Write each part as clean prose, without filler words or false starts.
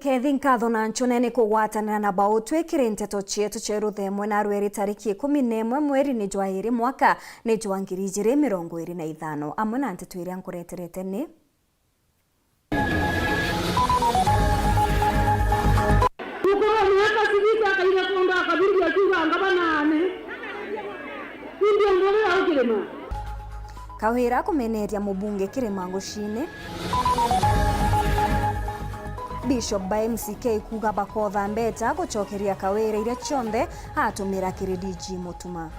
Kethi nkatho na nchonene kugwatanira na bao twikire nteto chietu cheru themwe na rweri tariki 11 mweri ni jwa iri mwaka ni jwa 2025 amwe na nteto iria nkureterete ni Kawira kumeneria mubunge Kirima Ngushine. Bishop by MCK kuga bakotha mbeta gucokeria Kawira iria chonde atumira kiridiji mutuma.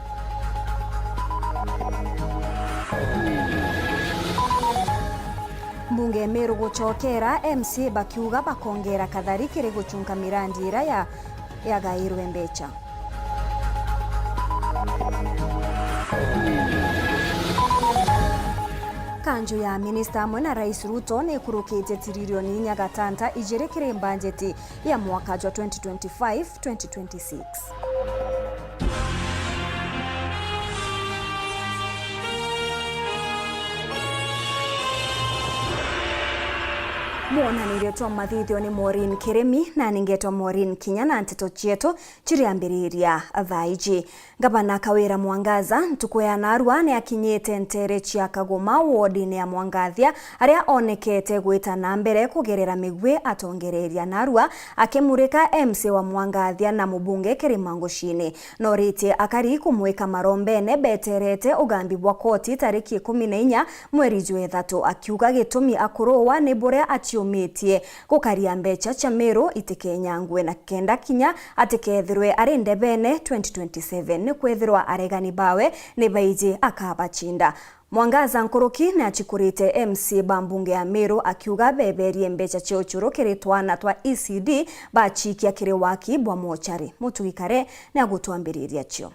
Mbunge Meru gucokera MC bakiuga bakongera kathari kiri guchunga mirandi ira ya gairwe mbecha. Kanju ya Minister amwe na Rais Ruto ni kurukite tirilioni 4 ijerekere bajeti ya mwaka wa 2025-2026. Mwona niretwa mathithio ni Maureen Kiremi na ningetwa Maureen Kinya na nteto chietu chiriambiriria thaiji. Gavana Kawira Mwangaza ntuku ya Narua ni akinyite ntere chia Kagoma wodi ya Mwangathia aria onekete gwita na mbere kugerera migwe atongereria Narua akimurika MC wa Mwangathia na mubunge Kirima Ngushine. Norite akari kumweka marombene beterete ugambi bwa koti tariki 14 mweri jwa 3 akiuga gitumi akurowa ni bure achiumitie gukaria mbecha cha Meru itikenyangue na kenda kinya atikethirwe ari ndebene 2027 ni kwethirwa aregani bawe ni baije akabachinda. Mwangaza nkuruki na chikurite MC bambunge ya Meru akiuga beberie mbecha chiochuro kiritwana twa ECD bachikia kiri waki bwa mochari mutugikare na gutwambiriria chio.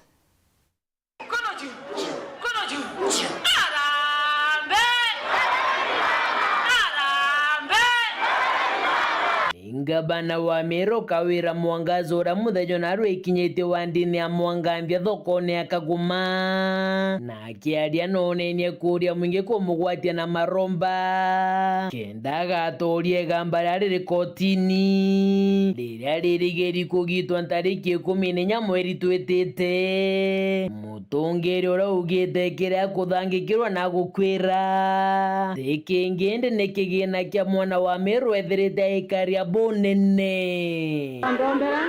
Gavana wa Meru Kawira Mwangaza ura muthejo naru ikinyite wandini ya Mwangathia thokone ya Kagoma na akiaria nonenie kuria mwingi kumugwatia na maromba kenda gatorie gamba riri kotini riria ririgeri kugitwa tariki 14 mweri twetete mutongeri ura ugite kiria kuthangikirwa na gukwira tikingende nikigina kia mwana wa Meru ethirite ikaria nene Andombera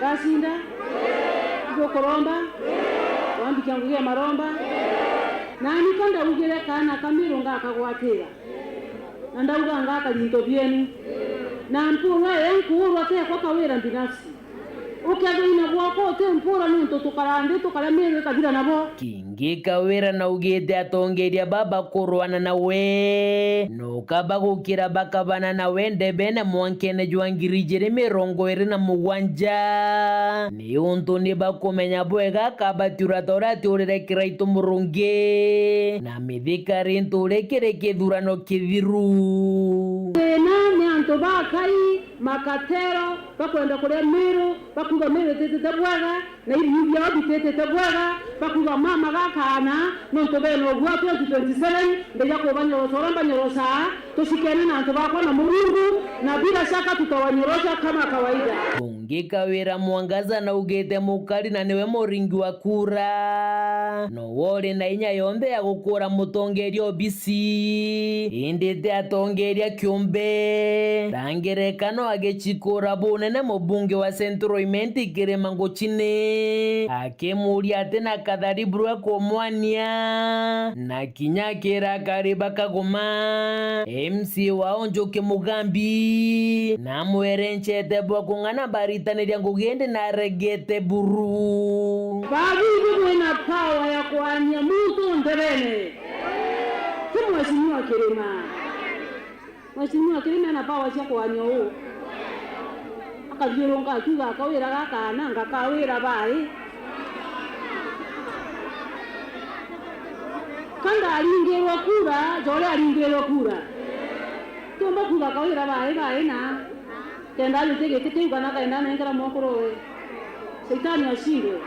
Gasinda Gokoromba Wambikangugia maromba Nani kanda ugire kana Kamiru ngakagwatira Ndauga ngakalinto bienu na mpura yankuurwa te kwa Kawira binafsi ukethina gwako te mpura nunto tukarande tukaramire kabira nabo kingi Kawira na ugete atongeria baba kurwana nawe no kaba gukira bakabana nawe ndebene mwankene jwangirijere 27 ni untu ni bakumenya bwega kabatura torati urire kiraito murunge na mithikari nturekere kithurano kithiru ni anto bakai makatero bakwenda kule Meru bakuga Meru tete bwaga na ibi ya bitete bwaga bakuga mama gakana no tobeno gwa 2027 ndeja ko banyorosa tushikane na anto bakwa na Mungu na bila shaka tutawanyorosha kama kawaida. Bunge Kawira Mwangaza na ugete mukari na niwe moringi wa kura no wole na inya yombe ya gukura mutongeri obisi indete atongeria kiumbe rangerekano agechikora bunene mubunge wa Central Imenti Kirima Ngushine akemuria tena kathari burwa komwania na kinyakira kariba Kagoma MC wao Njoki Mugambi na mwerenchete bwa kungana baritaniria ngugende na regete buru babibu mwena power ya kuania mtu nderene Mheshimiwa Kirima Mheshimiwa Kirima na power ya kuania huu akajironga akiuga Kawira gakana ngakawira bai kanda alingerwa kura jole alingerwa kura tumba kuga Kawira bai na kenda lutege kiteuga na kaenda nengera mokorowe Shetani ashindwe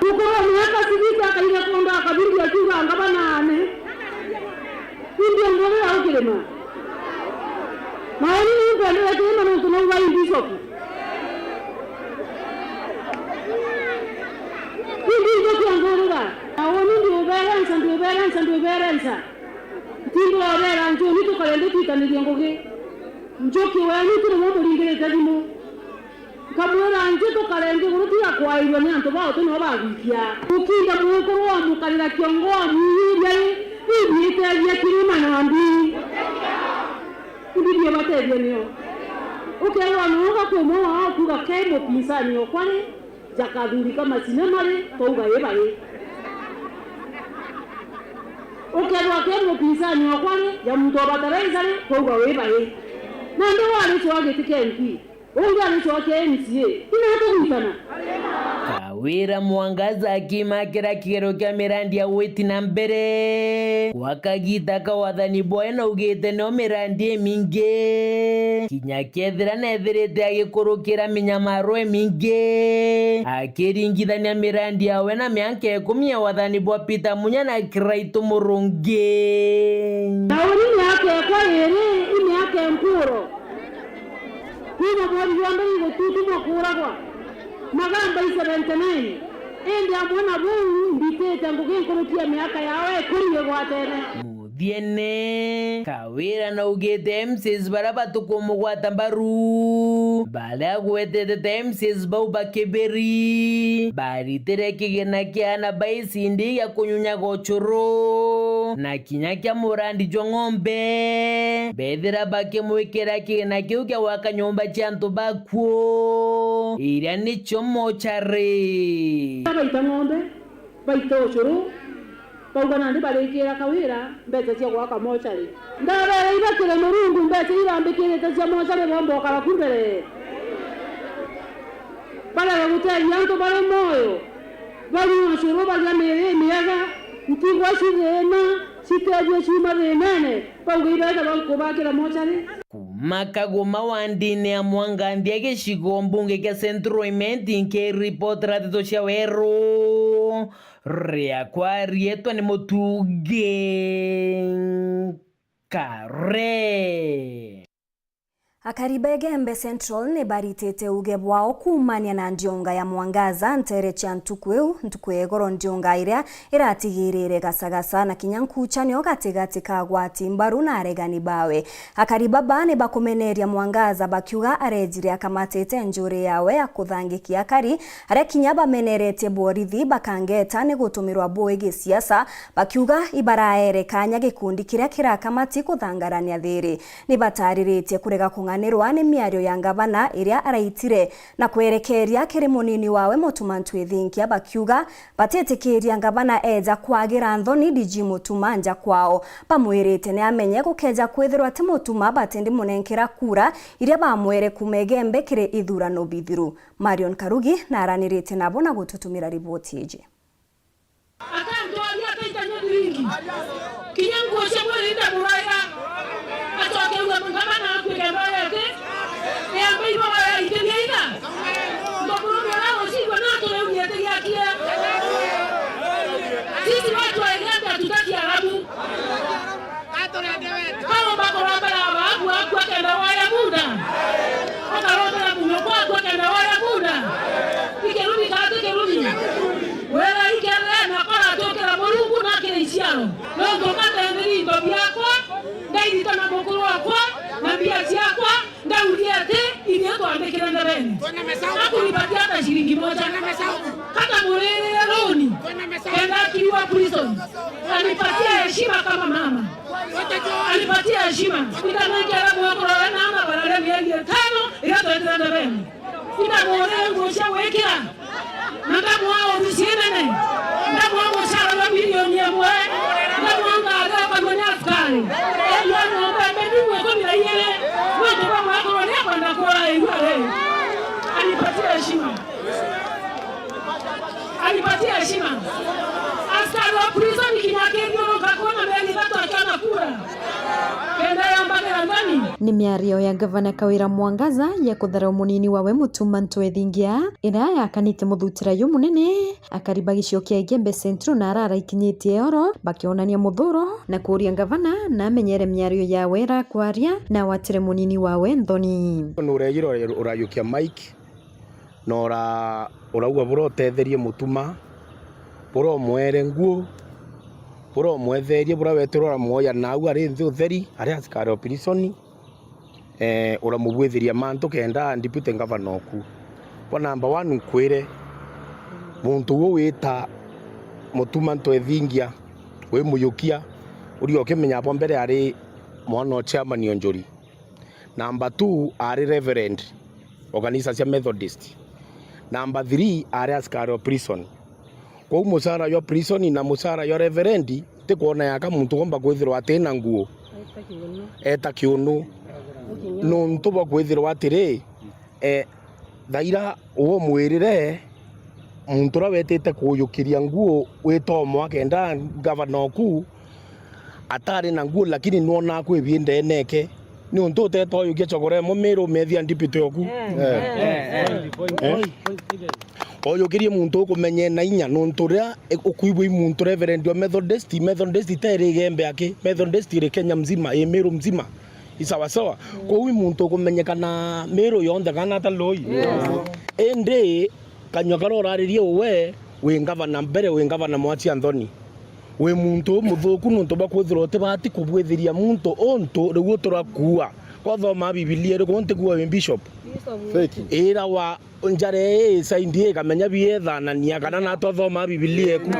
ukoro miaka sibita akaile konda akabiri akiuga ngabana ane ndio ndio au Kirima maoni ni kwenda tena na tunauwa bishop ndio kiangorora maoni ndio balance tindo orera njo ni tukalende tutaniriye ngoge njoki wani tuno mulingire tadimu kamura nje tukalende guruti yakwairwa ni antu bao tuno bagikia ukinda muko wa mukalira kiongoa mwiri ni ya kirima na mbi ndiye materia niyo ukewa nuga kumoa kuga kemo pisani okwani jakaduri kama sinemare touga yebaye ukewa kemo pisani okwani ya mtu abataraiza touga yebaye na ndo wale chwage tikenki unga ni chwage MCA inatukutana Kawira Mwangaza akimakira kigero kya mirandi ya weti na mbere wakagita kawathani boe na ugite no mirandi mingi kinya kethira nethirite agikurukira minyamaro mingi akiringithania mirandi yawe na mianka 10 ya wathani bwa Peter Munya na Kiraitu Murungi na uri yake kwa yere ime yake mpuro hino bori yambe ngututu mwakuragwa magamba 79 ende amona bungu mbitete nguge nkurukia miaka yawe kuriye gwatene muthiene Kawira na ugite MCs baraba tukumugwata mbaru bala gwetete MCs bau bakeberi baritere kigena kiana baisindi ya kunyunya gochuru na kinya kya murandi jongombe bedira bakemwikira kigena kiu kya wakanyomba chantu bakwo iria ni chomo chare baita ngombe baita ochuru baugana ndi barekera Kawira mbete cia gwaka mochari ndabere ibakire murungu mbete irambikire cia mochari bombo kala kumbere bala gutari yanto bale moyo bali ochuru bali mere miaga ntigwa shirena sitebye chuma renene paugira bakubakira mochari Makagoma wandine ya Mwangandi ya geshigo mbunge kia Centroiment nke report ratito cia weru ria kwa rietwa ni Mutuge Kare Akariba Gembe Central ni baritete uge bwao kumania na ndionga ya Mwangaza ntere cha ntukweu goro ndionga iria iratigirire gasagasa na kinyankucha ni ogatigati kagwati mbaru na aregani bawe Akariba bane bakumeneria Mwangaza bakiuga arejire akamatete njuri yawe ya kuthangikia kari aria kinyaba menerete borithi bakangeta ni gutumirwa boege siasa bakiuga ibaraere kanya gikundi kiria kirakamati kuthangarania thiri ni bataririte kurega ng'anirwa ni miario ya ngavana iria araitire na kwerekeria kiri munini wawe Mutumantu Ethinkia bakiuga batetekeria ngavana eja kwagira Anthony DG Mutuma nja kwao bamwirite ni amenye gukeja kwithirwa ati Mutuma batendi munenkera kura iria bamwere kumegembe kiri ithurano bithiru Marion Karugi na aranirite nabo na gututumira ripoti ije akanto aliapita nyingi kinyango cha mwenda muraya atoke uga ngavana sisi watu wa Uganda tutaki Arabu kama bako wabala wabu kenda waya muda wakarobela kunyokwa kenda waya muda ikerudi kate kerudi wela ikerele na kora toke la Mulungu na kile isiano ndio kata ndiri ndo byakwa ndai tana mokuru wakwa na biati yakwa ndauliate ile to ambekera ndabeni akunipatia hata shilingi moja hata murere loni kenda kiwa prison alipatia heshima kama mama alipatia heshima nikamwekea mwako na mama barale miezi 5 ile to ndabeni ina murere ngosha wekera nanda mwao msienene nanda mwao mshara wa milioni ya mwe nanda mwao ngara kwa mwenye askari ndio naomba mbele kwa bila yeye wewe kwa mwako wale kwenda kwa yule alipatia heshima askari wa prison kinyake ndio kakona mbele watu akana kura kenda ya mbele Anthony. Ni miario ya gavana Kawira Mwangaza ya kuthara munini wawe Mutuma Ntwethingia ira yakanite muthutira yu munene akariba gicio kia Igembe Central na arara ikinyitie oro bakionania muthuro na kuria gavana na amenyere miario ya wera kwaria na watire munini wawe Anthony. Nuregiro urayukia Mike nora urauga burotetherie Mutuma buro mwere nguo buro mwetherie bura weterora moya nau ari nthi utheri ari askari operation uramubwithiria mantu kenda deputy governor ku kwa number 1 kwire muntu wo wita Mutuma Ntwethingia we muyukia uri okimenya hapo mbere ari mwana chairman Onjori. Number 2 ari reverend organizer cia Methodist. Number 3 ari askari prison. Kwa musara yo prison na musara yo reverend te kuona yaka muntu gomba kwithirwa atena nguo eta kiunu no ntuba kwithirwa atire thaira uwo mwirire muntu rawetete kuyukiria nguo witomo akenda governor ku atari na nguo lakini nuona kwibiende neke ni untu teto yukia chogore mo mero media deputy oku oyo kirie muntu kumenye na inya nonturia ukuibwe muntu reverend wa Methodist tere Igembe ake Methodist ire Kenya mzima Meru mzima isawasawa kwa huyu muntu kumenyekana Meru yonde kana taloi ende kanywa karoraririe we ngavana mbere we ngavana Mwachi Anthony we muntu muthuku nontu bakwithirwo tibati kubwithiria muntu onto rigu turakua kwa thoma Biblia ri konte kuwa bishop era wa njare saindie kamenya biethanania kana na tothoma Biblia ku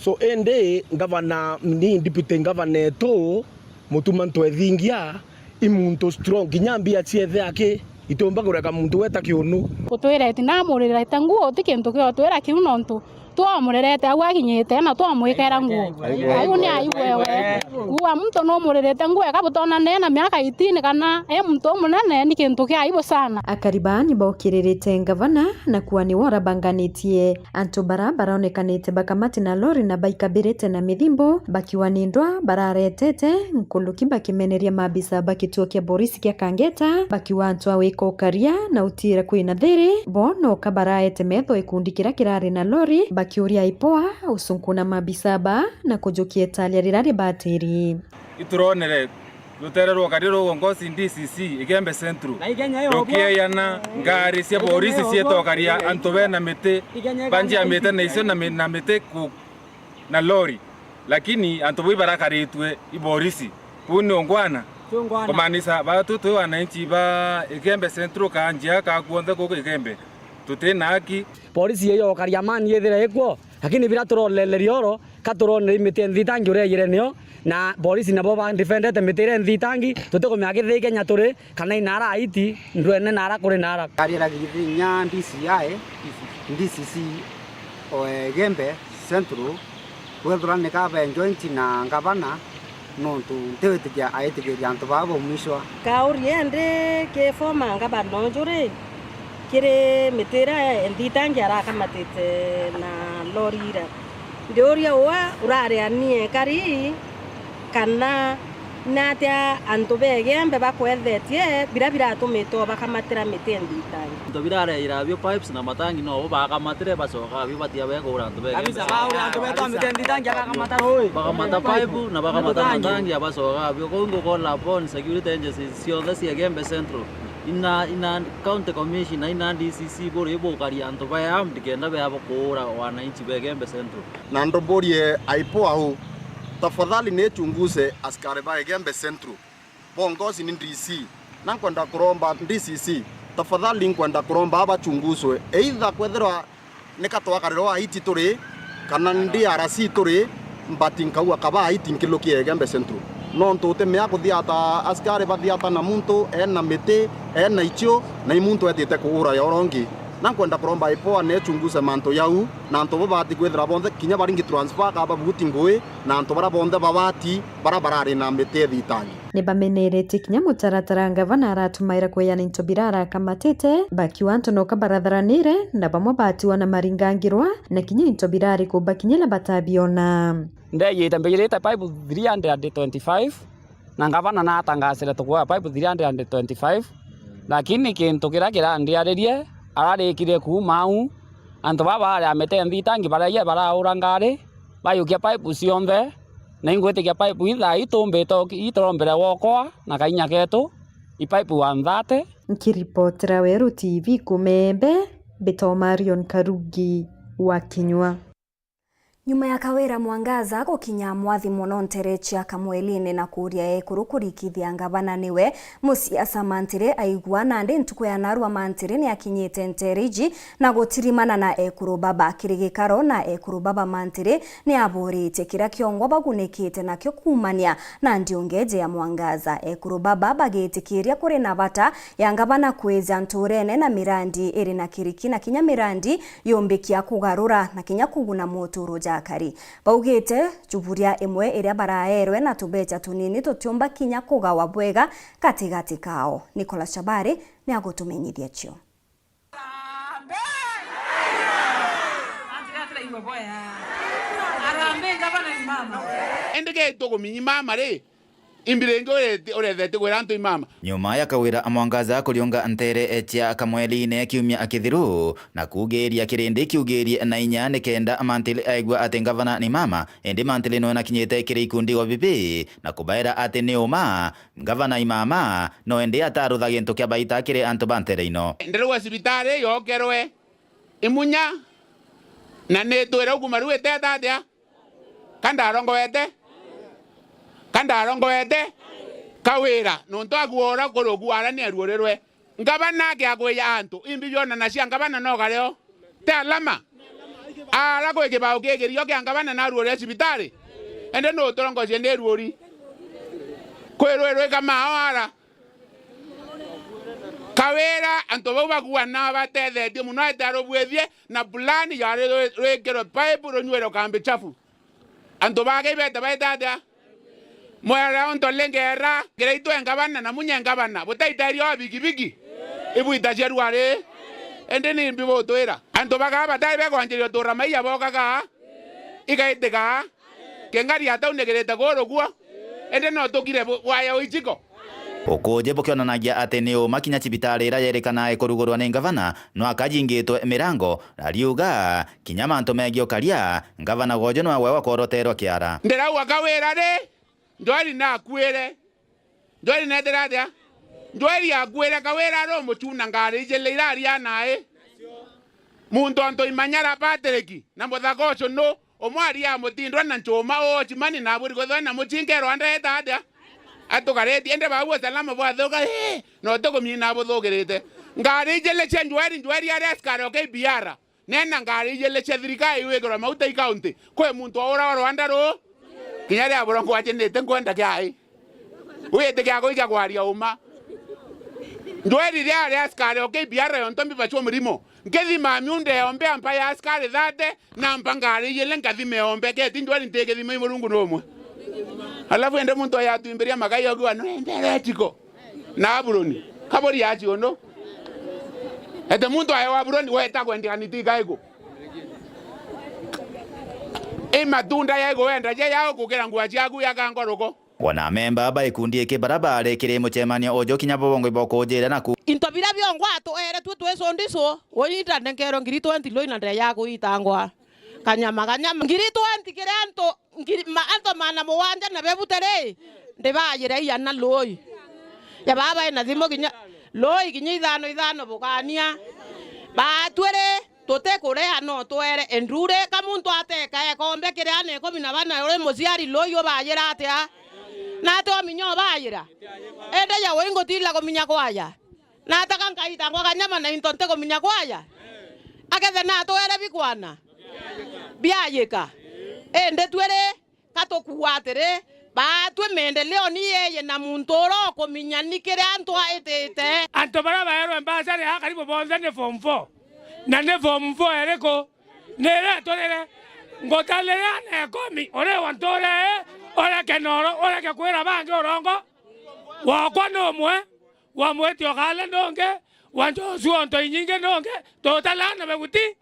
so ende ngavana ni deputy governor to Mutuma Ntwethingia imuntu strong kinyambia chiethe ake itomba kureka muntu weta kiunu utwirete na murira tanguo tikintu kyo twira kiu nontu twamurerete agwakinyite na twamwikera nguo ayu ni ayuwewe uwa muntu no murerete nguo akabutona nena miaka 18 kana muntu munene ni kintu kya ibo sana akaribani bokirerete gavana na kuani wora banganitie antu barabara onekanite bakamati na lori na baikabirete na mithimbo bakiwanindwa bararetete nkuluki bakimeneria mabisa bakituo kia borisi kia Kangeta bakiwa antu awiko karia na utira kwina thiri bono kabaraete metho ikundikira kirari na lori bakiuria ipoa usunkuna mabisaba na kujukia talia rirari batiri ituronere lutererwo kariro ngosi DCC Igembe Central rokie yana ngari cia borisi cietokaria antu bena mite banjia mite na icio na mite ku na lori lakini antu bwi barakaritwe iborisi kuni ongwana kumanisa batutu wananchi ba Igembe Central kanjia ka kuonde ko Igembe tutenaki polisi yeyo kariamani yethire ekwo lakini bila turolelerio oro katurone imite nthitangi ure yirenio na polisi nabo ba defendete mitire nthitangi tutekomya githii Kenya turi kana inara iti ndwene nara kuri nara karira githinya DCC o Igembe Central wethurane ka ba joint na gavana nontu tewetikia aitikiria antu babo mwisho kauriende ke forma gavana Onjori kire mitira nthitangi arakamatite na lorira ndioria wa uraria nie kari kana natia antu begembe bakwethetie bira tumito bakamatira mite nthitangi ndo birare irabio pipes na matangi no bakamatire basoka bibatia beko antu begembe kabisa bauri antu beto mite nthitangi akakamata bakamata pipe na bakamata matangi abasoka byo kongo kola pon security agencies cio cia Igembe Central ina county commission ina DCC bore ibokari antu baya mtikenda baya bokora wananchi begembe Central na ndoborie aipo au tafadhali nechunguze askari ba Igembe Central bongozi ni DC na kwenda kuromba DCC tafadhali kwenda kuromba abachunguzwe either kwethera nikatwakariro iti turi kana DRC turi mbatinka akaba iti nkilokie Igembe Central nontu temea kuthiata askari bathiata na muntu ena miti ena icho na imuntu etite kuura yorongi na kwenda kuromba ipoa nechunguze manto yau na antu babati kwethira bonthe kinya baringi transfer ka babuti ngui na antu bara bonthe babati barabarari na miti thitangi ni bamenerete kinya mutaratara gavana aratumaira kweyana into birara kamatete bakiwa antu no kabaratharanire na bamwe batiwa na maringangirwa na kinya into birari kubakinyela batabiona ndeye tambeleta pipe 325 na ngavana natangasire tukuoya pipe 325 lakini kintu kira kirandiaririe ararikire kuma au antu baba ari amete thitangi baraia baraura ngari bayukia pipe cionthe na ingwitikia pipe itha itumbito itorombere wokwa na kainya ketu ipipe 130. Nkiripotera Weru TV Kumembe, Beto Marion Karugi wa Kinyua. Nyuma ya Kawira Mwangaza gukinya mwathi muno Nterechia Kamweli-ini na kuria ekuru kurikithia ngavana niwe musiasa Mantiri aigua nandi ntuku ya Narua Mantiri ni akinyite Nteriji na gutirimana na ekuru baba kirigikaro na ekuru baba Mantiri ni aburite kira kiongo bagunikite nakyo kumania na ndiongeje ya Mwangaza. Ekuru baba bagitikiria kuri na bata ya ngavana kweza nturene na mirandi iri na kiriki na kinya mirandi yombikia kugarura na kinya kuguna motoro Kari. Baugite juburia imwe iria baraerwe na tubecha tunini tutiumba kinya kugawa bwega katigati kao. Nicola Shabari ni agotumenyithia cio. Endege togo minyi mama re. Imbirengo orethete gweranto imama. Nyuma ya Kawira Mwangaza kurionga Nterechia Kamweli-ini kiumia akithiru na kugeria kirindi kiugerie na inya ni kenda Mantiri aigua ati ngavana ni mama indi Mantiri no nakinyite kiri ikundi wa bibi na kubaira ati ni uma ngavana imama no indi atarutha gintu kia baita kiri antu bantere-ino. Nderwa sibitare yokerwe imunya na netwera ukumaruete tatia kandarongoete Kawira nonto aguora koroguara ni aruorerwe ngavana ke agoya antu imbiona na cia ngavana no gareo te alama ara ko ekibao kegerio ke ngavana na aruore sibitari ende no torongo ciende ruori kwerwerwe kama ara Kawira anto baguwa na batethe muno etaro bwethie na plani ya rekero pipe ronywero kambe chafu anto bage beta baita mwera onto lengera gereito engabana na munya engabana butaitario abigibigi ibuita jerware ende ni mbibo toera anto baga batai bego anjerio to ramaiya bokaga igaitega kengari ata unegereta goro gwa ende no tokire waya oichiko Okoje bokionanagia ati ni uma kinya cibitari ira yerikana ikurugurwa ni ngavana no akajingitwe mirango ariuga kinya mantu megio karia ngavana gojo no awewa koroterwa kiara nderau Kawira re ndwari na kwere ndwari na deradia ndwari agwera Kawira ro muchuna ngari jele iraria nae muntu anto imanyara patereki na muthagoco no omwari ya mutindwa na nchoma o chimani na buri gotho na muchingero ande tadia atugareti ende bawo salama bwa thoga no toko mina buthogerete ngari jele cia ndwari ari askari okay biara nena ngari jele cia thirikari wegora mauta ikaunti kwe muntu ora Rwanda ro kinyari aborongo wachenete nkwenda kyai wete kyako ikagwaria uma ndwari ria ari askari okay biara yontombi bacho murimo ngethima myunde ombe ampa ya askari thate na mpangari yele ngathime ombe keti ndwari nteke thime murungu nomwe alafu ende muntu ayatwimberia magai ogwa no enderetiko na aburoni kabori yachi ono ete muntu ayo aburoni weta kwendika nitika ego matunda ya ego enda je yao kukira ngwa ciaku yakangoroko wana memba ba ikundi kibarabara kiri muchemania ojo kinya bobongo ibokojera naku into bira byongwa to ere tu twesondiso oyita ndengero ngiri 20 loina ndre yako itangwa kanyama ngiri 20 kire anto ngiri anto mana muwanja na bebutere ndibayire yana loyi ya baba ina thimo kinya loyi kinya ithano bukania batwere tote kurea no twere endure kamuntu ateka ekombe kire ane 12 ore muciari loyo bayira atia na to minyo bayira ende ya wengo tila kominya kwaya na taka nkaita ngwa kanyama na intonte kominya kwaya akethe na twere bikwana biayeka ende twere katokuatere batwe mendeleo ni yeye na muntoro kominya nikire antu aetete anto bara bayero embasare ha karibu bonze ne form 4 na ne form 4 ereko nere torere ngotalera ne komi ore wantore ore kenoro ore ke kwera bange orongo wa kwano mwe wa mweti ogale ndonge wanjo suonto inyinge ndonge totalana beguti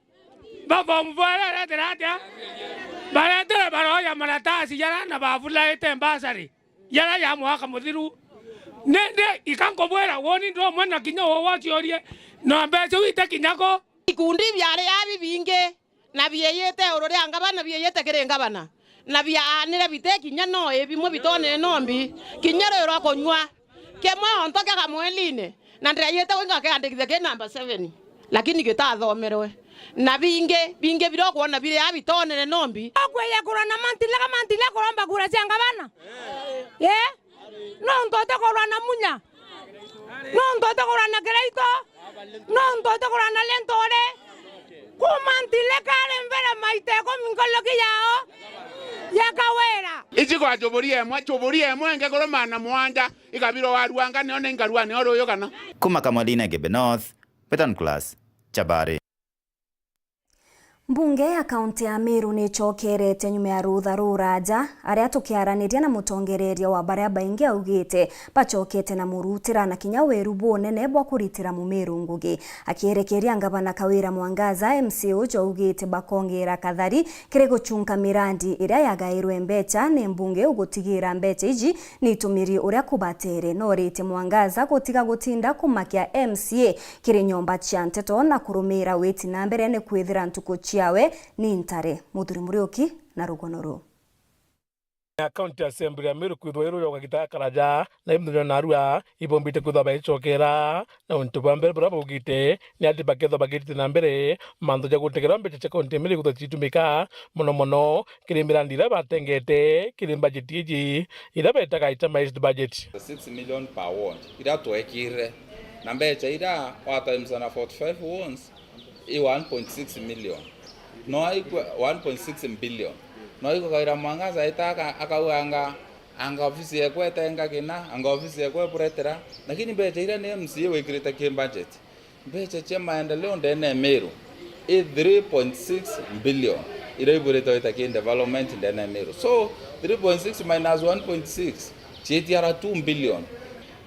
ba form 4 era teratia bara tere baroya maratasi yarana bafula ete embasare yara ya mwaka muthiru nende ikankobwera woni ndo mwana kinya wo watiorie no mbeca wite kinyako ikundi byare yabi binge na biyete orore angabana biyete kerengabana na bya anire biteki nyano ebimwe bitone nombi kinyero ro konywa kemwe ontoke kamweline na ndreyete wenga ke andikithe ke number 7 lakini gitathomerwe na binge biro kuona bire abitone nombi okweya kurana mantile kuromba kura cyangabana no ntote kurana munya no ntote kurana kereito no ntote kurana lentore kumantile kale mbere maiteko mingoloki yao yakawera ichiko achoborie emwe ngekoro mana mwanja ikabiro waruanga nione ngaruane oroyo kana kuma Kamwaline Gebe North Petan Class Chabare. Mbunge ya kaunti ya Meru ni chokerete nyume ya rutha ruraja aria tukiaraniria na mutongereria wa baria baingi augite bachokete na murutira na kinya weru bonene bwa kuritira mumeru ngugi akierekeria ngabana Kawira Mwangaza MCO augite bakongera kathari kire guchunka mirandi iria yagairwe mbecha ni mbunge ugutigira mbecha iji ni tumiri uria kubatere no rite Mwangaza gutiga gutinda kumakia MCA kire nyomba cia nteto na kurumira weti na mbere ne kwithira ntuku yawe ni ntare muthuri murioki na rugonoro ya county assembly ya Meru kwithwero yo gagita karaja na imthiro na arua ibombite kwithwa baichokera na untu bambere brabo gite ni ati baketho bagite na mbere mantho ja gutekera mbecha cha county Meru kwithwa chitumika mono kirimira ndira batengete kirim budget iji ira betaka itemized budget 6 million per ward ira twekire na mbecha ira wa times na 45 wands i 1.6 million no iko 1.6 billion no iko Kawira Mwangaza itaka akauanga anga ofisi ya kwetenga kina anga ofisi ya kwepuretera lakini mbecha ira ni MCA wekireta ki budget mbecha cha maendeleo ndene Meru 3.6 billion ira ibureta itaki development ndene Meru so 3.6 minus 1.6 chetiara 2 billion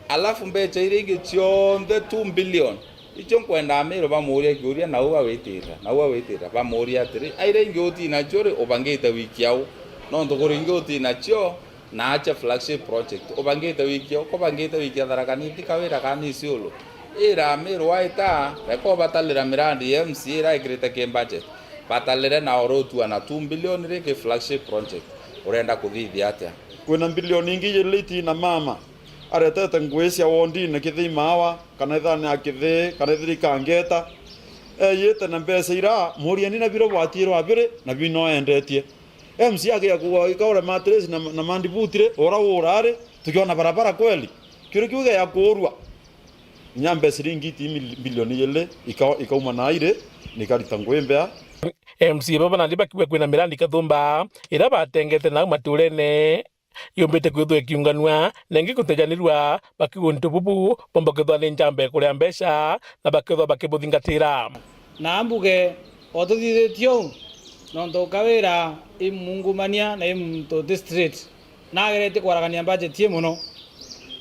alafu mbecha ira ingi chionde 2 billion icho kwenda Meru bamuria kiuria na uwa wetira bamuria atiri aire ngoti na chore obangeta wiki yao no ndogori ngoti na chio na acha flagship project obangeta wiki yao ko bangeta wiki adaragani Kawira kanisi olo ira Meru waita reko batalira mirandi MCA ira igreta ke budget batalira na orotu na 2 billion reke flagship project urenda kuthithia atia kwena bilioni ingi liti na mama aretete ngwecia wondi na kithi mawa kana ithana kithi kana thirikangeta yete na mbeca ira muriani na biro bwatiro abire na bino endetie MC agia kuwa ikaura matres na mandibutire ora tukiona barabara kweli kile kiuga ya kurwa nyambe siringi bilioni yele ikauma na ire nikarita ngwembea MC baba na liba kwena mirandi kathumba ira batengete na maturene yombete kwithwe kiunganwa nengi kutejanirwa bakiguntu bubu bomba kwithwa ni njambe kuria mbeca na bakithwa bakibuthingatira na ambuge otuthithitio nonto Kawira imungumania na imto district na gerete kwaragania budget ye muno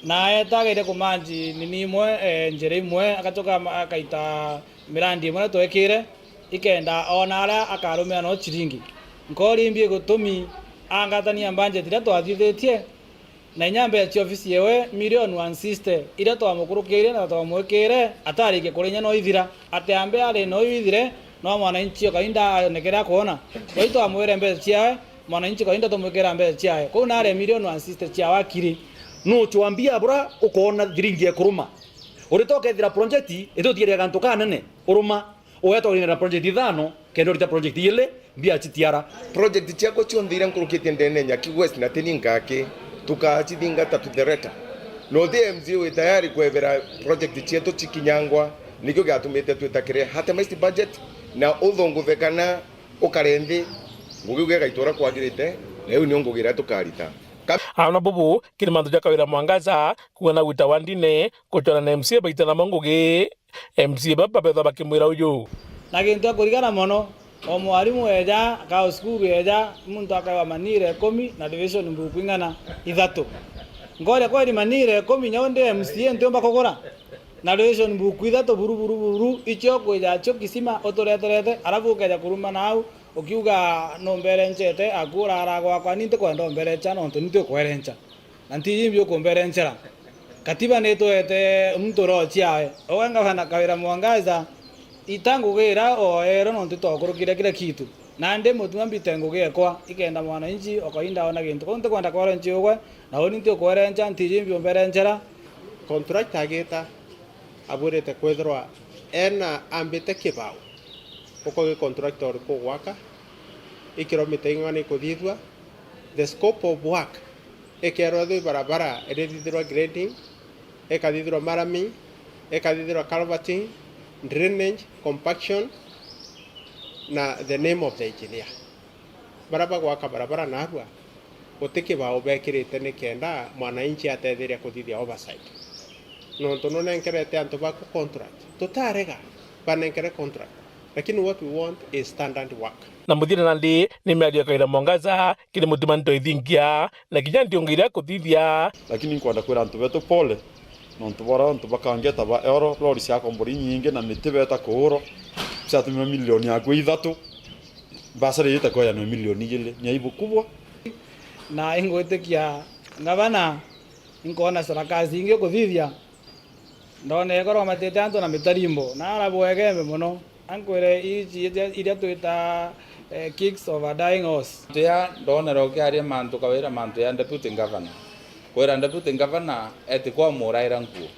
na etagire kumanji nini imwe njere imwe akachoka akaita mirandi imwe twekire ikenda ona ara akarumia no chiringi nkori mbie gutumi angatania budget ira twathithitie na nyambe ya ofisi yewe milioni 160 ira twamukurukire na twamwekire atarike kurinya no ithira atambe ari no ithire no mwana inchi kainda nekera kuona oito amwere mbeca ciawe mwana inchi kainda tumwekera mbeca ciawe ko na ari milioni 160 cia wakiri no chuambia bura ukona thiringi ya kuruma uritoka ithira project ithotire gantu kanene uruma uyatorina project ithano kendo rita project ile mbia chitiara project chako chondira nkurukite ndene nyaki west na teningake tukachithingata tuthereta no DMZ we tayari kwevera project chetu chikinyangwa nikyo gatumite twetakire hata maist budget na uthonguthekana ukarendi ngugiuge gaitora kwagirite leo ni ngugira tukarita ana bubu kirimandu ja Kawira Mwangaza kuona wita wandine kuchora na MCA baita na mangugi MCA baba betha bakimwira uyu na gintu akurigana mono o mwarimu eja ka skuru eja muntu akawa manire 10 na division mbuku ingana ithatu ngore kwa manire 10 nyonde MCA ntomba kokora na division mbuku ithatu buru icho kweja cho kisima otorete arabu keja kuruma nau ukiuga no mbere nchete akura aragwa kwa ninte kwenda mbere cha no nte kwere ncha na ntijimbi ukumbere nchera katiba nitwete mtoro chiawe owenga bana kawira Mwangaza itangugira oero no ntitokurukire kile kitu nande mutuma mbitengo gekwa ikenda mwana inji okainda ona gintu konte kwanda kwara nchi ogwe na oni ntio kwara ncha ntijimbi umbere nchera contract ageta aburete kwethirwa ena ambite kibao uko contractor ko waka ikiromite ing'ani kuthithwa the scope of work ekero the barabara edithirwa grading ekathithirwa marami ekathithirwa culverting drainage compaction na the name of the engineer barabara gwaka barabara narua utikibao bekirite ni kenda mwananchi atethiria kuthithia oversight no tunonenkerete antu baku contract tutarega banenkere contract lakini what we want is standard work na muthira nandi ni miario kaira Mwangaza kile mutuma ndo ithingia na kinya ndiongira kuthithia lakini nkwenda kwira antu betu pole no ntubora antu bakangeta ba euro lori cia kombori nyingi na mitibeta kuuro cia tumia milioni ya kwithatu basari yita kwa ya no milioni igili ni aibu kubwa na ingotekia ngabana inkona serikali inge kuthithia ndone ekoro matete antu na mitarimbo na arabwegembe muno ankwere iji iria twita kicks of a dying horse tia ndone roke ari mantu kawira mantu ya deputy governor kwera deputy governor etikwa muraira nguo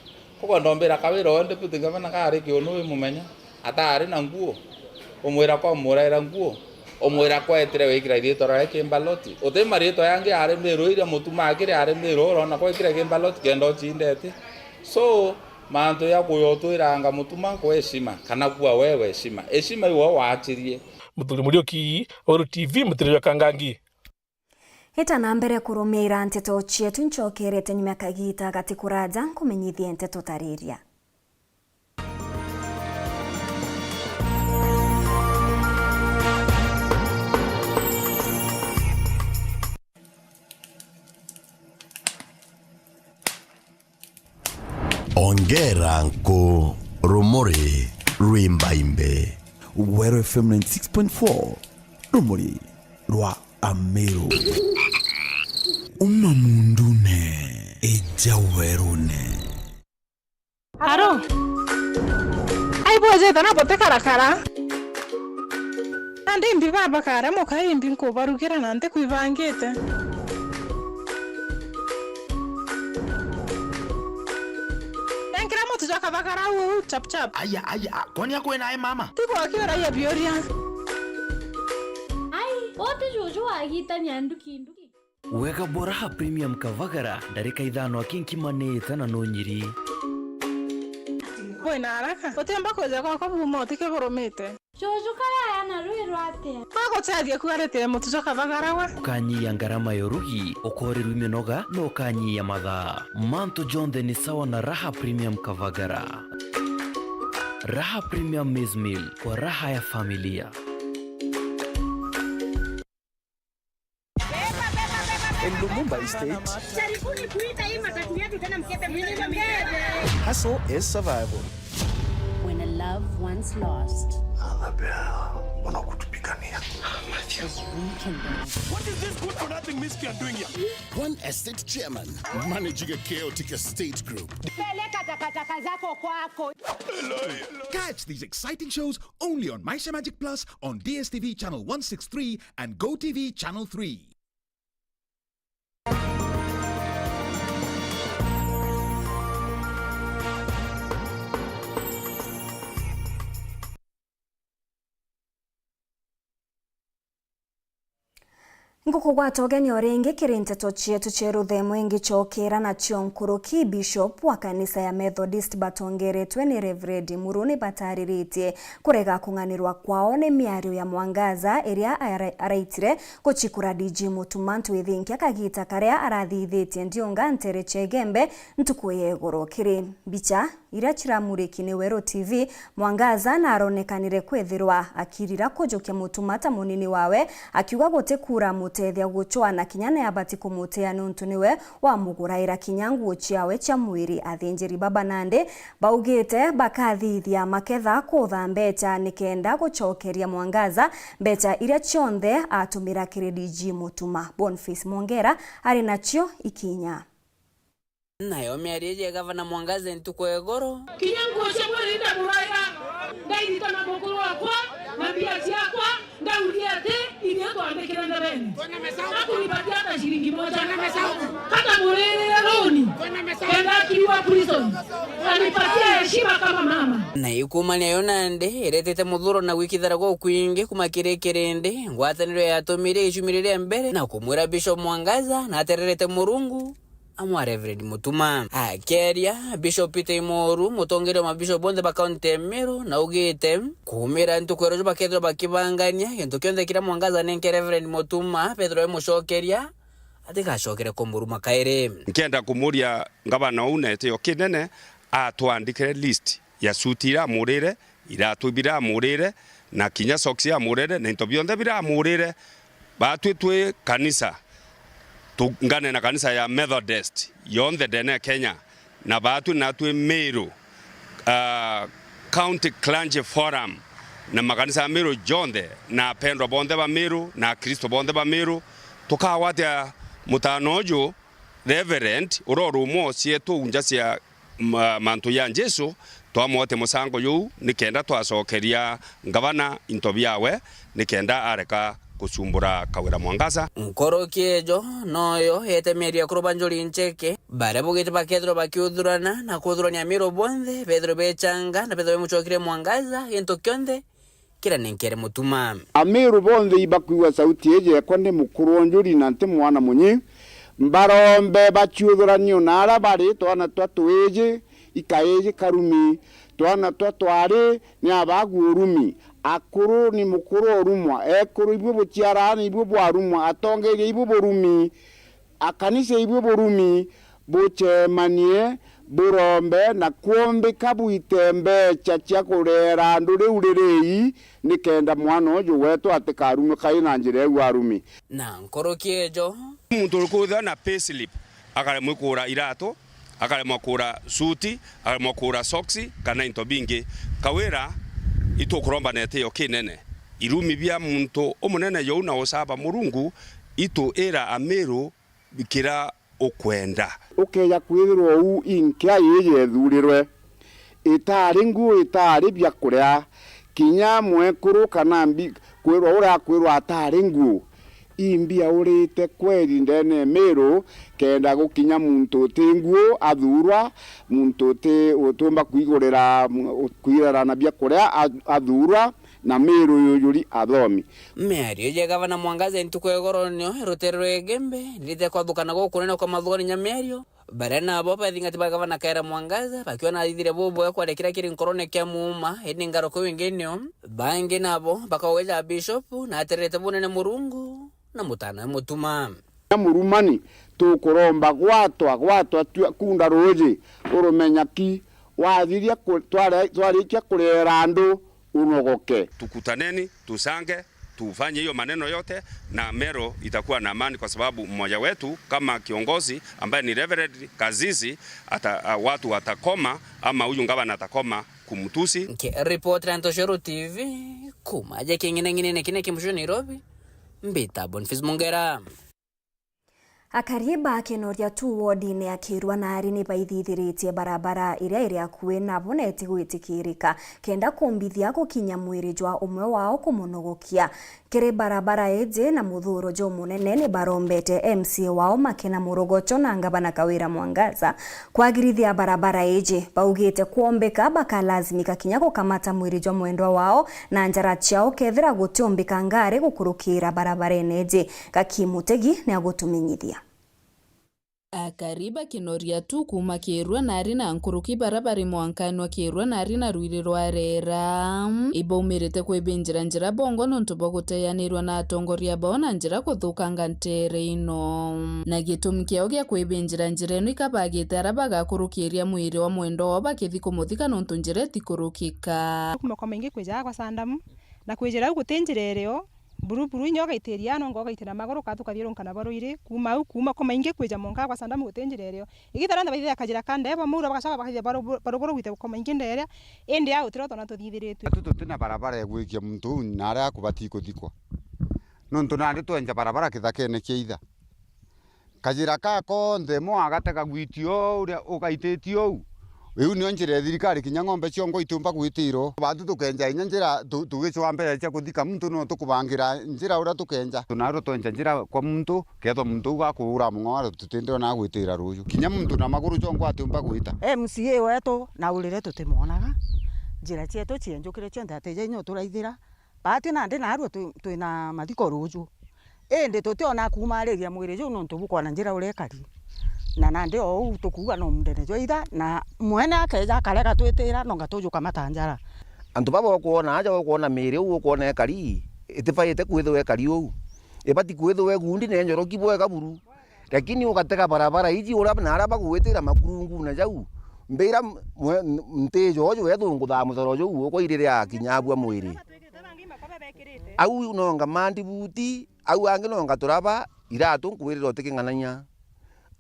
koko ndombera kawira o deputy governor ka ari kionu mumenya atari na nguo umwira kwa muraira nguo umwira kwa etire wikira ithitoro yake mbaloti uti marito yange ari miru iria mutuma akire ari miru rona kwa ikira ke mbaloti kendo chindete so mantu ya kuyotwiranga mutuma kwa heshima kana kuwa wewe heshima iwo waachirie Muthuri Muriuki Oro TV Mutiryo Kangangi Hita na mbere kurumira nteto chietu nchokerete nyuma kagita gati kuraja kumenyithia nteto tariria Ongera nko rumuri rwimbaimbe Wero FM 96.4 rumuri rwa Ameru Umamundune ejawerune Aro Aiboje tana bote karakara Ande imbi baba kare mo kai imbi ko barukira nante kuivangete Tujaka bakara u chap chap. Aya kwani yako naye mama? Tipo akiwa ya bioria. Ai, wote jojo agita nyanduki. Weka Boraha Premium Kavagara darika idhano akinkimaneta na nonyiri. Boy na haraka. Otemba koja kwa bumo tike boromete. Jojo kaya yana ruirwate. Ako tsadia kuarete mo tujaka bagara wa. Kanyi ya ngarama yorugi okore rumenoga no kanyi ya madha. Manto John de nisawa na Raha Premium Kavagara. Raha Premium Maize Meal kwa raha ya familia. In Lumumba Estate, hustle is survival. When a loved one's lost, what is this good for nothing miscreant doing here? One estate chairman managing a chaotic estate group. Catch these exciting shows only on Maisha Magic Plus on DSTV channel 163 and GoTV channel 3. Nguko gwatogeni oringi kirinteto chietu cheruthe mwengi chokera na chionkuruki bishop wa kanisa ya Methodist batongeretwe ni Reverend Muruni batariritie kurega kunganirwa kwao ni miario ya Mwangaza iria araitire kuchikura DJ Mutumantu ithinkia kagita karia arathithitie ndionga ntere chegembe ntukuye iguru kiri bicha iria chiramuriki ni Wero TV Mwangaza na aronekanire kwethirwa akirira kujukia Mutumata munini wawe akiuga gutekura mutethia guchwana kinyane abati kumutea nuntu niwe wa muguraira kinyangu chiawe cha mwiri athinjiri baba nande baugite bakathithia maketha kutha mbecha nikenda guchokeria Mwangaza mbecha iria chionthe atumira kiri DJ Mutuma. Boniface Mongera ari nacio ikinya nayo miarije gavana Mwangaza ntuko egoro kinyango cyamurinda muraya ndaita na mukuru wakwa na biazi yakwa ndaulia te ibyo twandikira na bene akunipatia hata shilingi moja na mesau hata murere roni kenda kiwa prison anipatia heshima kama mama na ikumania yonande iretete muthuro na wikithara gwa kwingi kumakirekerende ngwataniro yatomire icumirire mbere na kumwira Bishop Mwangaza na atererete Murungu amwa Reverend Mutuma akeria Bishop Peter Imoru mutongere ma Bishop bonde ba county Meru na ugite kumira ntukwero bakethro bakibangania gento kyonde kira Mwangaza nenke Reverend Mutuma Pedro emushokeria atikashokere ko Muruma kaire nkenda kumuria ngabana unete yo kinene atwandikire list ya sutira murire iratubira murire na kinya soksia murire na intobionde bira murire batwitwe kanisa tungane na kanisa ya Methodist yonde dene Kenya na batu natwe Meru County Clergy Forum na makanisa Meru jonde na pendwa bonde ba Meru na Kristo bonde ba Meru tukawata mutanojo Reverend urorumo sietu unjasia mantu ya Jesu twamote musango yu nikenda twasokeria ngavana intobiawe nikenda areka kusumbura Kawira Mwangaza nkorokejo noyo yetemeria kurubanjoli ncheke bare bugite bakethro bakiudhurana na kudhurania Miro bonde Pedro bechanga na Pedro muchokire Mwangaza yento kyonde kira nenkere Mutuma Amiru bonde ibakuwa sauti eje kwande mukuru onjuri nante mwana munyi mbarombe bachiudhuranio nara bari twana twatweje ikaeje karumi twana twatware ni abagu urumi akuru ni mukuru orumwa ekuru ibwo bukiarani ibwo bwarumwa atongere ibwo borumi akanise ibwo borumi buchemanie burombe na kuombe kabuitembe chacha kurera ndure urerei nikenda mwana ojo wetu atekarume kaina njire warumi na nkorokejo muntu rukudha na payslip akale mukura irato akale mukura suti akale mukura soksi kana into bingi Kawira ito kuromba nete yo kinene irumi bya muntu omunene yo na osaba Murungu ito era Ameru bikira okwenda ya kwithirwo u inkia yeye thurirwe itari ngu itari bya kuria kinya mwekuru kana mbi kwirwo ura kwirwo atari ngu imbia urite kweri ndene Meru kenda gukinya muntu tinguo athurwa muntu te utumba kwirera na bya kuria athurwa na Meru yuri athomi meario je gavana Mwangaza ntuko egoronio rotero egembe ndite kwa bukana go kunena kwa mathori nya meario barena abo pathinga tiba gavana Kaira Mwangaza bakiona ithire bobo kwa rekira kiri nkorone kya muuma eni ngaro ko wengenio bange nabo bakaweja Bishop na aterete bunene Murungu na mutana Mutuma Murumani tukuromba gwatwa kunda roje urumenya ki wathiria twarikia kurera andu unogoke tukutaneni tusange tufanye hiyo maneno yote na Meru itakuwa na amani kwa sababu mmoja wetu kama kiongozi ambaye ni Reverend Kazizi watu watakoma ama huyu ngavana atakoma kumtusi reporter Antoshero TV kumaje kingine kine kimsho Nairobi mbita Boniface Mungera akariba akenoria tu wodi-ini ya Kirwa na arini baithithiritie barabara iria iri akuwe nabo neti gwitikirika kenda kumbithia gukinya mwiri jwa umwe wao kumunogokia kiri barabara eje na muthuro jo munene ni barombete MC wao Makena Murogocho na ngavana Kawira Mwangaza kwagirithia barabara eje baugite kuombeka bakalazimika kinya gukamata mwiri jwa mwendwa wao na njara chao kethira gutiombeka ngari gukurukira barabara eneje Gakimutegi ni agutumenyithia akariba kinoria tu kuma Kirwa na arina nkuruki barabari mwankani wa Kirwa na arina rwiri rwa rera ibaumirite kwibinjira njira bongo nontu boguteyanirwa na atongoria bao na njira kuthukanga ntere ino na gitumi kiao gia kwibinjira njira ino ikabagite araba gakurukiria mwiri wa mwendo wao bakithi kumuthika nontu njira tikurukika kumako maingi kwijaga kwa Sandamu na kwijira gutinjira ereo buru nyoga iteria no ngoga itira magoro katukathiro nkana baruire kuma ko maingi kwija monka kwa Sandamu gutinjirereo igitaranda baithia kajira kande ba mura bagashaba bakithia barugoro gwite ko maingi ndere ende ya utiro tona tuthithiritwe tutina barabara ya gwikia muntu nara kubati kuthikwa nontu nari twenja barabara kithakene kiitha kajira kako ndemo agateka gwitio uria ugaititio riu nio njira thirikari kinya ng'ombe ciongo itumba gwitiro bantu tukenja inya njira tugicwa mbere cia kuthika muntu no tukubangira njira uria tukenja tunaro twenja njira kwa muntu ketho muntu gakura mung'ora tutinde na gwitira ruju kinya muntu na maguru ciongo atumba gwita MCA wetu na urire tutimonaga njira cietu cienjukire cionthe ateja inyo turaithira bati na ndi narua twina mathiko ruju indi tutiona kumariria mwiri ju no tubukwana njira urekari na nandi o tukuga no mundene joitha na mwene akeja kareka twitira no ngatujuka matanjara antu baba kuona aja kuona miri u kuona ekari itifaite kwithwe ekari u ibati kwithwe gundi ne njoro kibwe kaburu lakini ukateka barabara iji ura na araba gwitira makurungu na jau mbira mtejo ojo wethungu tha muthoro jo uko irire akinyabwa mwiri au no ngamandi buti au ange no ngaturaba iratu kwiriro tiking'ananya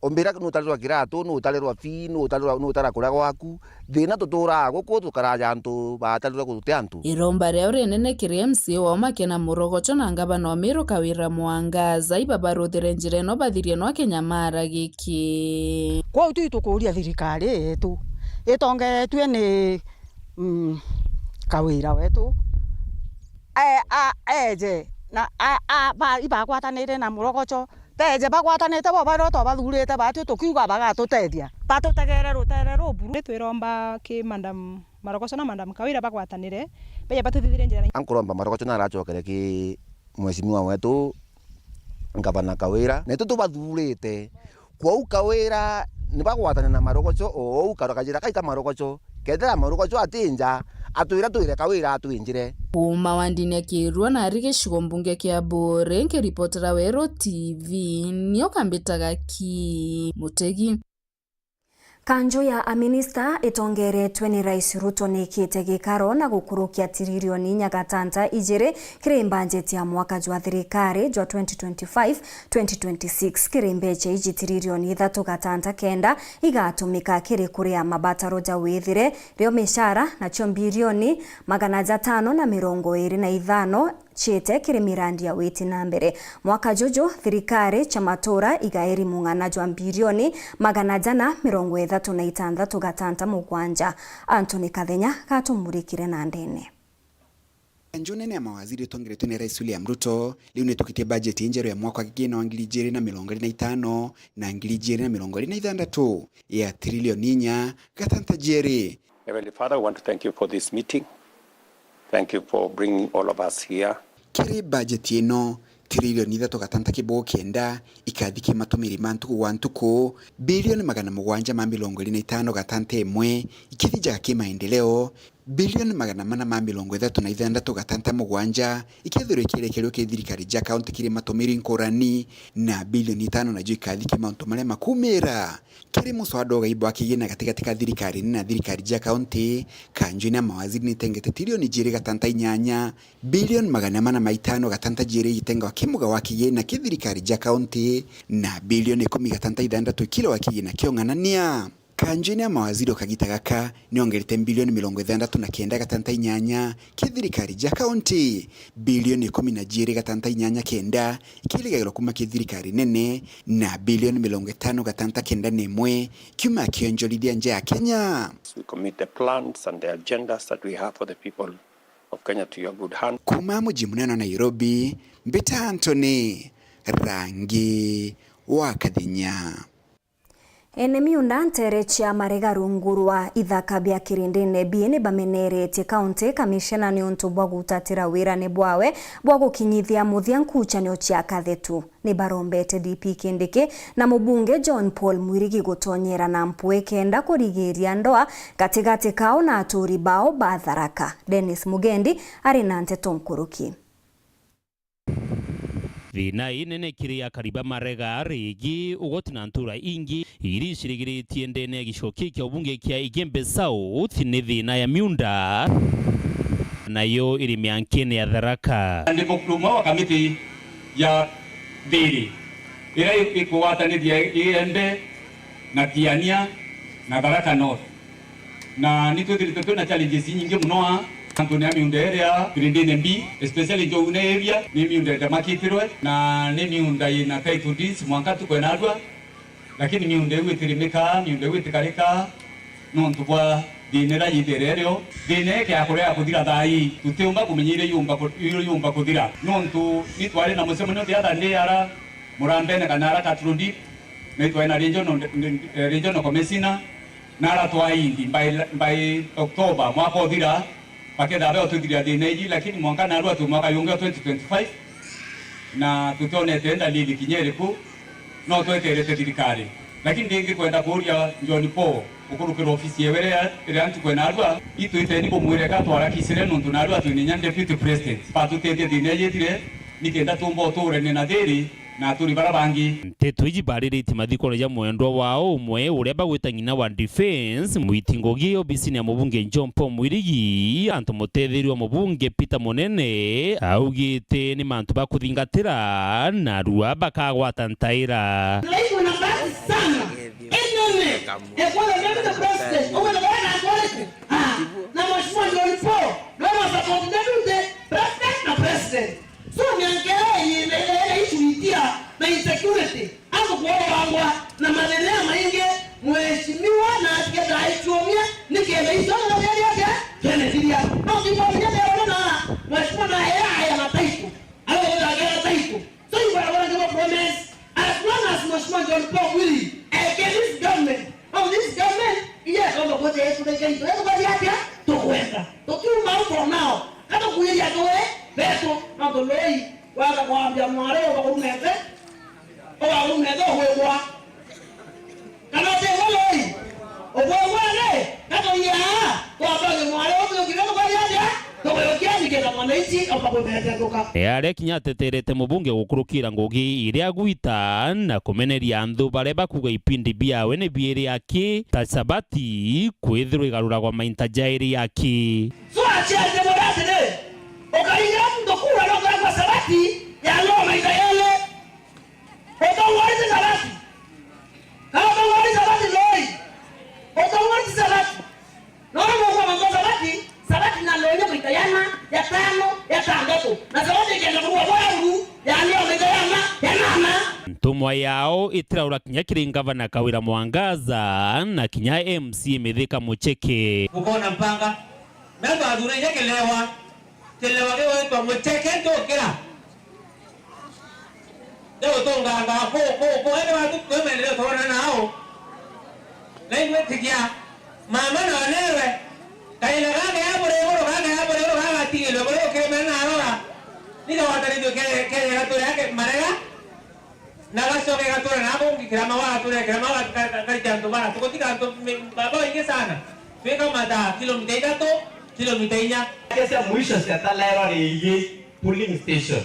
ombira no talirwa kiratu no talirwa fi no tarakura gwaku thina tutura guku tukaraja antu batalirwa gute antu iromba ria urinene kiri MCA wa Makena Murogocho na ngabana Miru Kawira Mwangaza ibabarutire njira no bathirie no Kenyamara giki kwa utu tukuria thirikari yetu itongeretwe ni Kawira wetu eje na ibagwatanire na Murogocho teje bagwatanite bo baro to bathurite batu tukiuga bagatutethia batutegere rutere ruburu twiromba ki Madam Murogocho na Madam Kawira bagwatanire beje batuthithire njira ankuromba Murogocho na arachokere ki mweshimiwa wetu ngabana Kawira netu tubathurite kwa Kawira ni bagwatana na Murogocho o ukarokajira kaika Murogocho kethera Murogocho atinja atwira twire Kawira atwinjire Uma wandini akirua na arige shigombunge kia bore nke ripotera Wero TV niyo kambitaga ki Mutegi. Kanjo ya aminista itongeretwe ni Rais Ruto nikite gikaro na gukurukia tirilioni nyagatanta ijire kiri budget ya mwaka jwa thirikari jwa 2025-2026 kiri mbeche iji tirilioni 3 kenda igatumika kiri kuria mabataro ja withire rio mishara na chio bilioni 525 chete kiri mirandi ya witi na mbere mwaka juju thirikari cha matura igairi mungana jwa bilioni 536 gatanta mugwanja Anthony Kathenya gatumurikire na ndene Njonene ya mawaziri tongeretwe ni Rais William Ruto liu netukitie budget injero ya mwaka kigina wa 2025 na 2026 ya trilioni 4 gatanta jeri. Heavenly Father, I want to thank you for this meeting. Thank you for bringing all of us here. Kiri budget ino trilioni 3 kibo kenda ikathiki matumiri mantuku wantuku bilioni 725 gatanta emwe ikithija kimaendeleo bilioni 436 gatanta mugwanja ikethirwe kirekerio ki thirikari ja county kiri matumiri nkorani na bilioni 5 na jo ikathiki mauntu maria makumira kiri muswada gaibwa kigina katikati ka thirikari na thirikari ja county kanjo na mawaziri ni tengete trilioni 2.8 bilioni 405 gatanta jiri itenga kimuga wa kigina ki thirikari ja county na bilioni 10.6 kilo wa kigina kiong'anania kanjini ya mawaziri okagita gaka niongerete bilioni 69 kithirikari ja county bilioni 12 kenda ikiligagirwo kuma kithirikari nene na bilioni 59 nemwe kiuma kionjorithia nje ya Kenya. We commit the plans and the agendas that we have for the people of Kenya to your good hand. Kuma muji munene Nairobi, Mbita Anthony, rangi wa Kathenya. Ene miunda ntere chia marega rungurwa ithaka bia kirindine biene bamenerete county commissioner ni untu bwa gutatira wira ne bwawe bwa gukinyithia muthia nkuchanio chia kathetu ni barombete DP Kindiki na mubunge John Paul Mwirigi gutonyera na mpwe kenda kurigiria ndoa katigati kao na aturi bao batharaka. Dennis Mugendi ari na nteto nkuruki. Thina inene kiria kariba marega rigi ugotina ntura ingi iri shirigiritie ndene gishoki kya ubunge kya Igembe South ni thina ya miunda nayo iri miankene ya Tharaka. Ndi mukluma wa kamiti ya thiri ira ikuwatanithia Igembe na Kiania na Tharaka North na nitwithirite twina challenges nyingi muno Antonia miunda area grindine mbi especially jo une area ni miunda ya makitirwe na ni miunda ina title deeds mwankatu kwa nalwa lakini miunda witirimika miunda witikarika no ntubwa dinera yiterereo dine ke akorea kuthira thai tuteumba kumenyire yumba kuthira no ntu nitware na musemo no ya dande ara murambene kanara katrundi nitwa na regional commissioner nara twaindi by October mwaka uthira pakenda leo tuthiria dineji lakini mwaka na rua tu mwaka yunga 2025 na tutone tenda lili kinyeriku no tweterete thirikari lakini ndingi kwenda kuria John Paul ukurukira ofisi yewere ire antu kwena rua itu iteni kumwire ka twara kisire nuntu na rua tu ni nyande deputy president patutete dineji tire nikenda tumbo ture ni na thiri na turi barabangi nteto iji baririte mathiko ya mwendwa wao umwe uria bagwita ngina wa defense mwitingogi obisi ya mubunge John Paul Mwirigi antu mutethirio mubunge Peter Munene augite ni mantu bakuthingatira na rua bakagwata ntaira Kuna basi sana enone ekwana deputy president uwe bwana akwale na mheshimiwa John Paul ndio support deputy president na president so niangalie ile issue na insecurity hapo kwa wangwa na maneno maingi mheshimiwa na atiketa aichomia nikienda hizo na yake Kennedy au ndipo ndio na mheshimiwa na yeye na taifa au ndio taifa so you are going to promise as long as mheshimiwa John Paul will against this government yes on the board yetu ndio ndio kwa yake tukwenda tukiuma huko now hata kuilia towe beto na dolei wala kwambia mwale wa kumete owa umete wewa kana te woloi obwale kato ya kwa bale mwale wa kigano kwa yaja towe kiani kila mwananchi apa kumete toka yare kinyateterete mubunge gukurukira ngugi iria gwita na kumeneria anthu bare bakuga ipindi biawe ne biere yake ta sabati kwithirwa igaruragwa mainta jairi yake so achiaje morate ne okainga mtu kura loka kwa sabati ya loma ikayele otongwalize sabati kama tongwalize sabati loi otongwalize sabati nona mwa mwa sabati na lonya mikayana ya tano ya tandatu na sabati ikenda kwa bwangu ya leo mikayana ya nana ntumwa yao itiraura kinya kiringavana Kawira Mwangaza na kinya MC Mithika Mucheke ukona mpanga memba aduna yakelewa telewa kewe kwa Mucheke ndokera leo tonganga ko ene watu kwemeleo tona nao lengwe tikia mama na lewe kaila gane hapo leo gana tigelo leo kemena arora ndio wataridio ke gato yake marega na gaso ke gato na hapo kirama wa tu kirama wa kajanto bana tukotika to baba inge sana fika mata kilomita to kilomita inya kesa mwisho siatalero ni polling station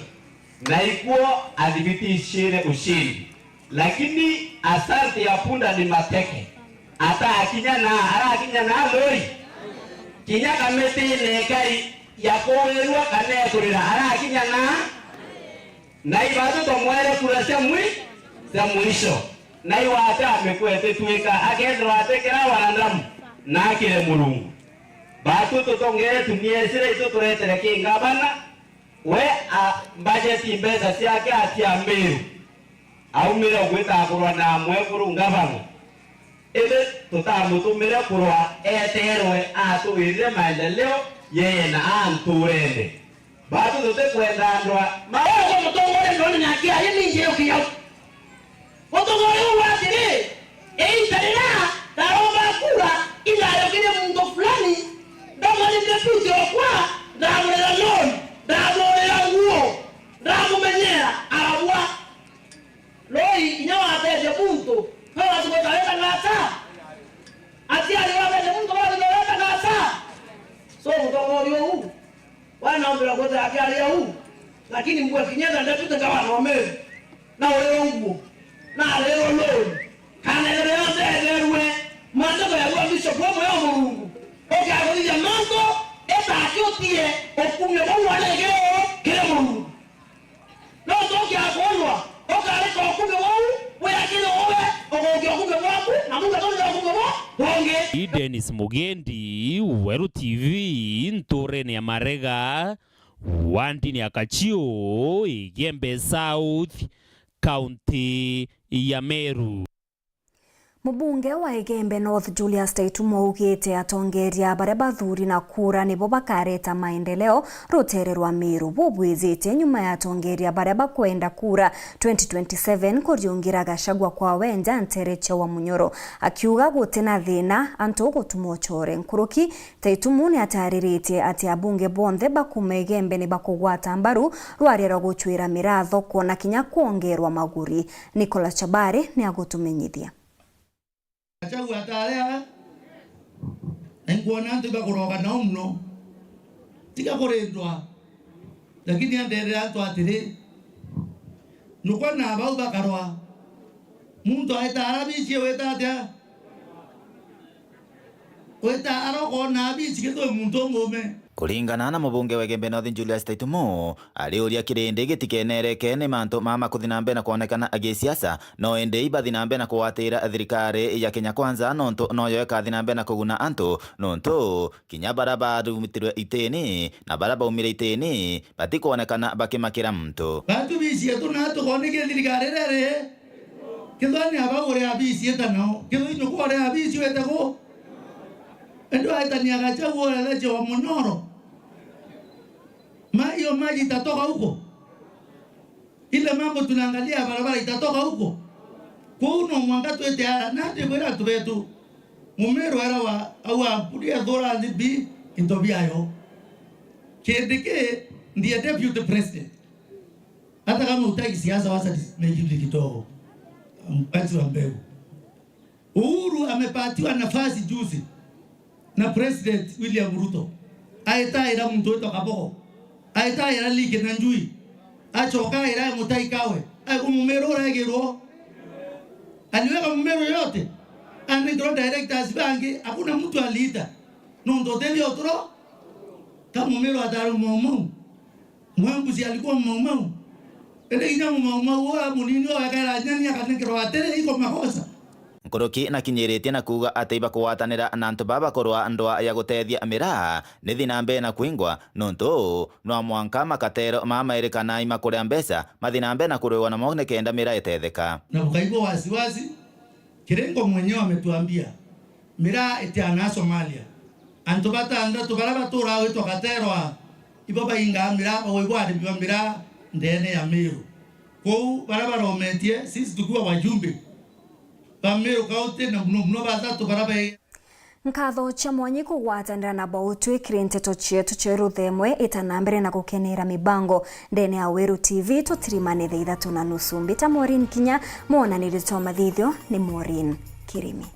na ikuo adhibitishire ushindi lakini asante ya punda ni mateke ata akinya na lori kinya kamete nekai ya kowerwa kane kurira akinya na ibadu to mwere kurasha za mwisho na iwata amekwete tuika agendwa atekera wanandamu na kile mulungu batu tutongere tumiesire ito turetere kingabana we a budget imbeza siake atia mbiru aumire gwita kurwa na mwekuru ngabano ebe tutamutumire kurwa eterwe atuwire maendeleo yeye na anturende batu tutekwenda ndwa maogo mutongore ndoni nyakia yini nje ukiyo mutongore uwatire eitarira daroma kura ila yokire mundo fulani ndomo ni deputy okwa ndamurera loni ndamurera nguo ndamumenyera arabwa loi inyawa atete muntu hawa tukotaleta ngata ati aliwabete muntu tukotaleta ngata so mutongore huu wana ombera kote akali ya huu lakini mbwa kinyeza ndapita kawa nomezi na uleo nguo na leo loni kana leo ndegerwe mandako ya kwa bishop wa moyo Mungu okarudia mango eta akiotie okume wale gero kile Mungu no toki akolwa okareka okume wao we akile owe okume wako na Mungu atoka okume wao bonge ni Dennis Mugendi, Weru TV, Nturene ya Marega, Wandini ya Kachio, Igembe South, County ya Meru. Mubunge wa Igembe North Julius Taitumo ugite atongeria baria bathuri na kura nibo bakareta maendeleo rutere rwa Meru bubwizite nyuma ya atongeria baria bakwenda kura 2027 kuriungira Gachagua kwa wenja Ntereche wa Munyoro akiuga gutena thina anto gutumochore nkuruki. Taitumo ni ataririte ati abunge bonthe bakuma Igembe ni bakugwata mbaru rwarira guchwira miratho kona kinya kuongerwa maguri. Nicola Chabare ni agutumenyithia. Gachagua atarea nguona ntu bakuroga na umno tiga kurindwa lakini andere antu atiri nuko na bau bakarwa muntu aita arabici weta atia weta aroko na abici kitu muntu ngome. Kuringana na mubunge wa Igembe North Julius Taitumo aliuria kirindi gitikenereke ni mantu mama kuthinambe na kuonekana agisiasa no ende ibathinambe na kuwatira thirikari ya Kenya Kwanza nonto noyo ekathinambe na kuguna antu nonto kinya barabara umitirwe iteni na barabara umire iteni bati kuonekana bakimakira mtu bantu bisi etu na tukoneke thirikari rere kithani abagore abisi etano kithu nyukore abisi wetako endo aitania Gachagua leje wa Munyoro hiyo maji itatoka huko, ile mambo tunaangalia barabara itatoka huko kuno mwanga twete ara nate bera twetu Mumeru era wa au apudia dora libi intobiayo kedeke ndiye deputy president hata kama utaki siasa wasa mejuti kidogo mpati wa mbegu. Uhuru amepatiwa nafasi juzi na President William Ruto aita ira mtu wetu kaboko aita ira like na njui achoka ira mutai kawe ai Mumeru regero aliweka Mumeru yote anendro directors bangi hakuna mtu alita nondo teli otro kama Mumeru ataru momo mwambuzi alikuwa momo ele ina momo wa munini wa kala nyanya kanekero atere iko makosa. Nkuruki na kinyiritie na kuga ati bakuwatanira na antu babakorwa ndwa ya gutethia miraa ni thinambe na kwingwa nonto no mwanka makatero mamairikana imakuria mbeca mathinambe na kuriwa na mone kenda miraa itetheka na ukaigwa wasiwasi. Kirengo mwenyewe ametuambia miraa itiana Somalia antu batanda tubaraba tura wetu katerwa ibaba inga miraa webwade biwa miraa ndene ya Meru kwa barabara ometie sisi tukiwa wajumbe Meru kaunti na mno batatu baraba nkatho cha mwanyi kugwatanira na bautu ikirinte chietu cheru themwe itanambere na gukenera mibango ndene ya Weru TV tutirimane thaa 3:30 mbita Maureen Kinya mwonanire to mathithio ni Maureen Kirimi.